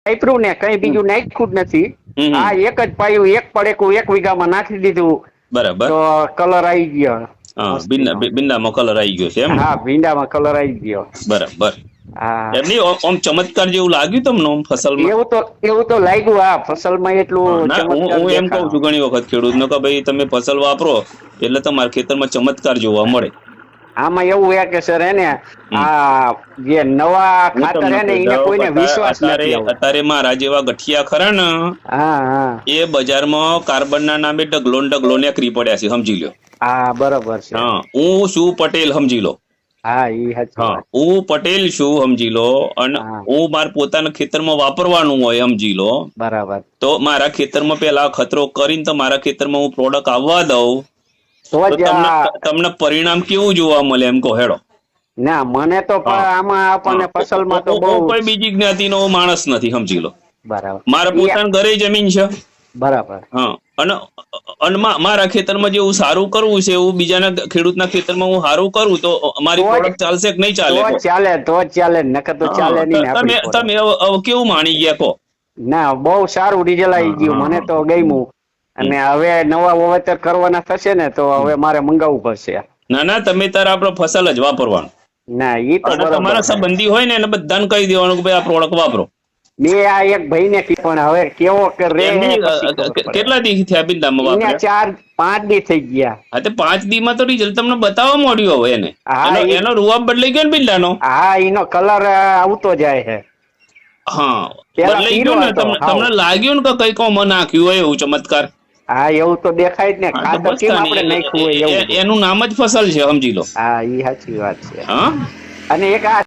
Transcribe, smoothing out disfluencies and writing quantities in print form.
વાપર્યું ને કઈ બીજું નાખ્યું જ નથી. આ એક જ પાયું, એક પડેકું 1 વીઘામાં નાખી દીધું, બરાબર. તો કલર આવી ગયો. ભીંડામાં કલર આવી ગયો છે એમ? હા, ભીંડામાં કલર આવી ગયો. બરાબર. હા, એમની આમ ચમત્કાર જેવું લાગ્યું તમને આમ ફસલમાં? એવું તો લાગ્યું. આ ફસલમાં એટલું હું એમ કઉ છું ઘણી વખત ખેડૂતને કે ભાઈ તમે ફસલ વાપરો એટલે તમારા ખેતરમાં ચમત્કાર જોવા મળે. આમાં એવું છે કે સર એને આ જે નવા ખાતર હે ને એને કોઈને વિશ્વાસ નથી. અત્યારે મારા જેવા ગઠિયા ખરા ને, એ બજારમાં કાર્બનના નામે ડગલો નેકરી પડ્યા છે, સમજી લો. હા, બરોબર છે. હા, હું છું પટેલ, સમજી લો. હા, ઈ સાચું. હું પટેલ છું, સમજી લો, અને હું મારા પોતાના ખેતરમાં વાપરવાનું હોય, સમજી લો. બરાબર. તો મારા ખેતરમાં પેલા ખતરો કરીને તો મારા ખેતરમાં હું પ્રોડક્ટ આવવા દઉં તો તમને પરિણામ કેવું જોવા મળે એમ કહો હેડો. ના, મને તો આમાં આપણને ફસલમાં તો બહુ કોઈ બીજી જ્ઞાતિનો માણસ નથી, સમજી લો. બરાબર. મારા પોતાના ઘરે જમીન છે. બરાબર. હા, અને મારા ખેતરમાં જેવું સારું કરવું છે એવું બીજાના ખેડૂતના ખેતરમાં હું સારું કરું તો મારી પ્રોડક્ટ ચાલશે કે નહીં ચાલે? તો ચાલે, નકર તો ચાલે નહીં. તમે કેવું માણી ગયા કહો? ના, બહુ સારું રિઝલ્ટ આવી ગયું, મને તો ગમ્યું. અને હવે નવા વાવેતર કરવાના થશે ને તો હવે મારે મંગાવવું પડશે. ના, તમે તારા આપણો ફસલ જ વાપરવાનું. ના, ઈ તો તમારા સંબંધી હોય ને એને બધાને કહી દેવાનું કે ભાઈ આ પ્રોડક્ટ વાપરો. મેં આ એક ભાઈને કીધું, પણ હવે કેવો રે. કેટલા દી થયા બિંદામાં વાપરે? 4-5 દી થઈ ગયા. હા, તો 5 દી માં તો રિઝલ્ટ તમને બતાવવા મળ્યું હવે એને. એનો રૂઆબ બદલાઈ ગયો ને બિંદાનો? હા, એનો કલર આવતો જાય છે. હા, બદલાઈ ગયો ને. તમને લાગ્યું ને કે કઈ કોમ નાખ્યું હોય એવું ચમત્કાર? હા, એવું તો દેખાય જ ને. ખાતર કેમ આપણે નાખ્યું હોય એવું. એનું નામ જ ફસલ છે, સમજી લો. હા, ઈ સાચી વાત છે. હા, અને એક આ